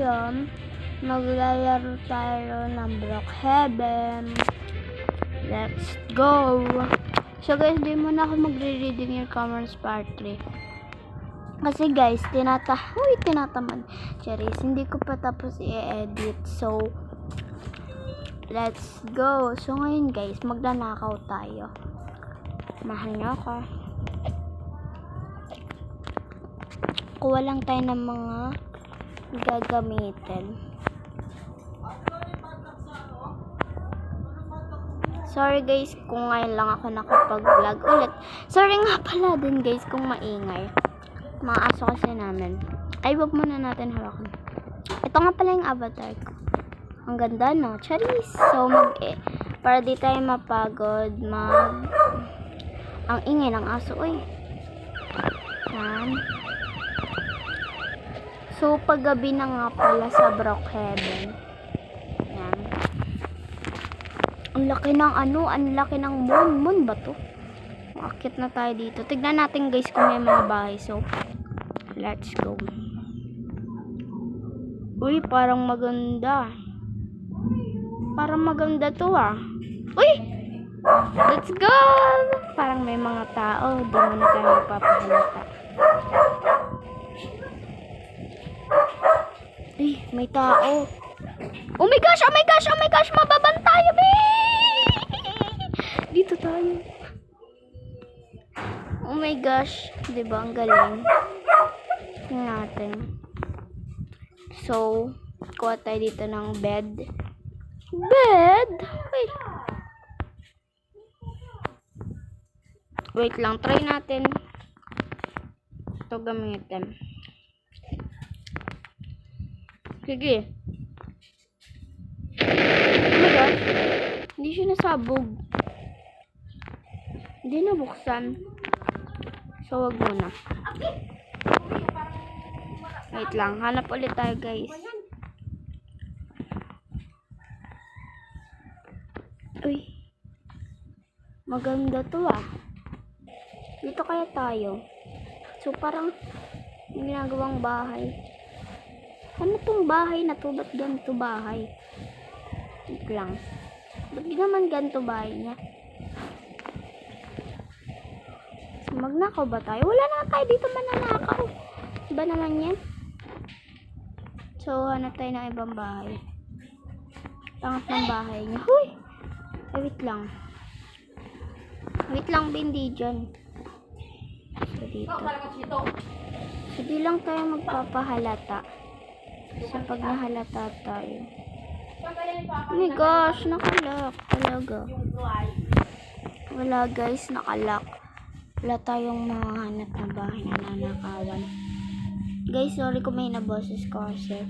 ngayon, maglalaro tayo ng Brookhaven. Let's go! So guys, di muna ako magre-reading your comments part 3. Kasi guys, tinatamad. Charis, hindi ko pa tapos i-edit. So, let's go! So ngayon guys, magnanakaw tayo. Mahal niyo ako. Kuha lang tayo ng mga gagamitin. Sorry guys kung ngayon lang ako nakapag-vlog ulit. Sorry nga pala din guys kung maingay. Mga aso kasi namin. Ay, wag muna natin hawakan. Ito nga pala yung avatar ko. Ang ganda, no? Charis! So, para di tayo mapagod, ang ingay ng aso, uy. Yan. So, paggabi na nga pala sa Brookhaven. Yan. Ang laki ng ang laki ng moon. Moon ba to? Makakit na tayo dito. Tignan natin guys kung may mga bahay. So, let's go. Uy, parang maganda. Parang maganda to ah. Uy! Let's go! Parang may mga tao. Di mo na tayo magpapahalata. Eh, may tao. Oh my gosh, oh my gosh, oh my gosh, mababan tayo, dito tayo. Oh my gosh, 'di ba ang galing? Tingnan natin. So, kuha tayo dito ng bed. Bed? Wait lang, try natin. Ito gamitin. Sige. Oh my gosh. Hindi siya nasabog. Hindi nabuksan. So, wag muna. Wait lang. Hanap ulit tayo, guys. Uy. Maganda to ah. Dito kaya tayo. So, parang may ginagawang bahay. Ano tong bahay na to? Ba't ganito bahay? Wait lang. Ba't naman ganito bahay niya? So, magnakaw ba tayo? Wala na tayo dito mananakaw. Iba naman yan. So, hanap tayo ng ibang bahay. Tangat ng bahay niya. Huy! Ay, wait lang. Wait lang, bindi dyan. So, dito. So, di lang tayo magpapahalata. So, pag nahalata tayo. Oh my gosh, nakalak talaga. Wala guys, nakalak. Wala tayong mahanap na bahay na nanakawan. Guys, sorry kung may naboses ko kasi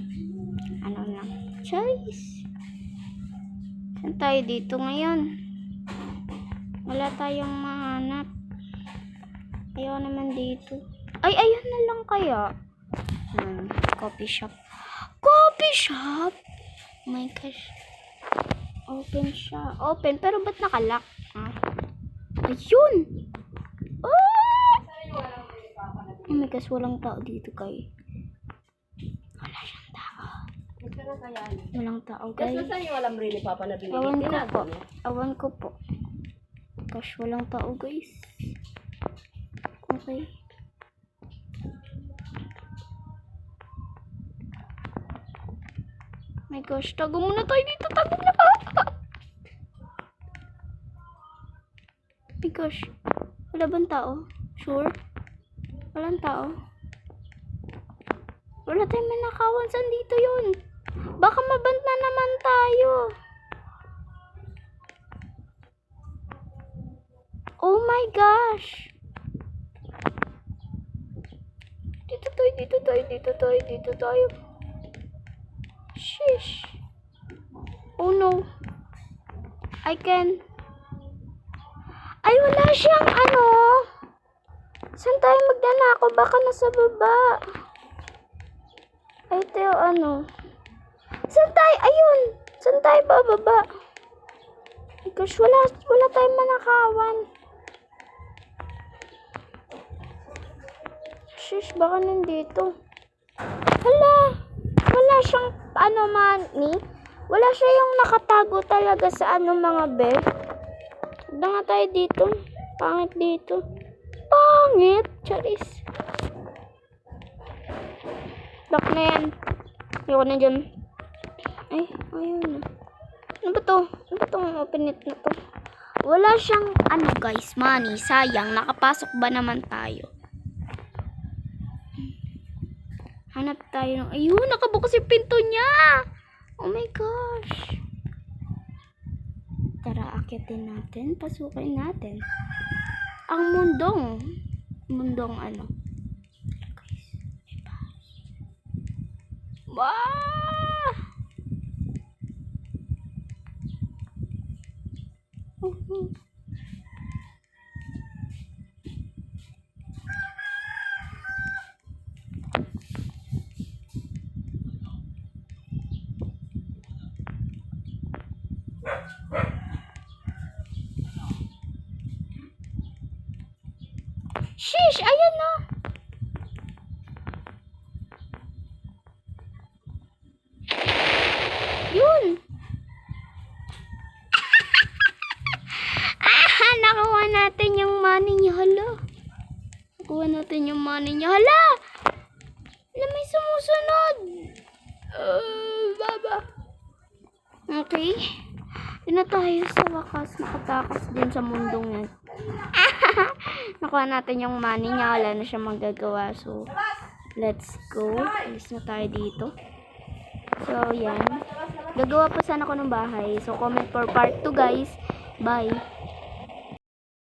ano lang. Choice. Saan tayo dito ngayon? Wala tayong mahanap. Ayaw naman dito. Ay, ayun na lang kaya. Coffee shop. Coffee shop? Oh my gosh. Open siya. Open. Pero ba't nakalock? Ayun! Oh! Oh my gosh, walang tao dito kay. Wala siyang tao. Walang tao guys. Awan ko po. Awan ko po. Gosh, walang tao guys. Okay. My gosh, tago muna tayo dito. Tago na. My gosh. Wala bang tao? Sure? Walang tao? Wala tayong manakawan. Saan dito yun? Baka mabant na naman tayo. Oh my gosh. Dito tayo, dito tayo, dito tayo, dito tayo. Shish. Oh no. I can. Ay, wala siyang ano. Saan tayo magnanakaw? Baka nasa baba. Ay, tayo ano. Saan tayo? Ayun. Saan tayo bababa? Because wala tayong manakawan. Shish, baka nandito. Hala. Wala wala siyang, money. Wala siya yung nakatago talaga sa mga be. Punta nga tayo dito. Pangit dito. Pangit! Charis. Lock na yan. Ayoko na dyan. Ay, ayun na. Ano ba to? Ano ba tong open it na to? Wala siyang, guys, money. Sayang, nakapasok ba naman tayo? Hanap tayo ng, ayun, nakabukas yung pinto niya. Oh my gosh. Tara, akitin natin. Pasukin natin. Ang mundong ano. Guys, iba. Wow! Shish! Ayan na! Yun! Nakuha natin yung money niya. Hala! Nakuha natin yung money niya. Hala! Hala, may sumusunod! Baba! Okay. Yun na tayo sa wakas. Nakatakas din sa mundong yan. Nakuha natin yung money niya. Wala na siya magagawa. So, let's go. Alis na tayo dito. So, yan. Gagawa pa sana ako ng bahay. So, comment for part 2, guys. Bye.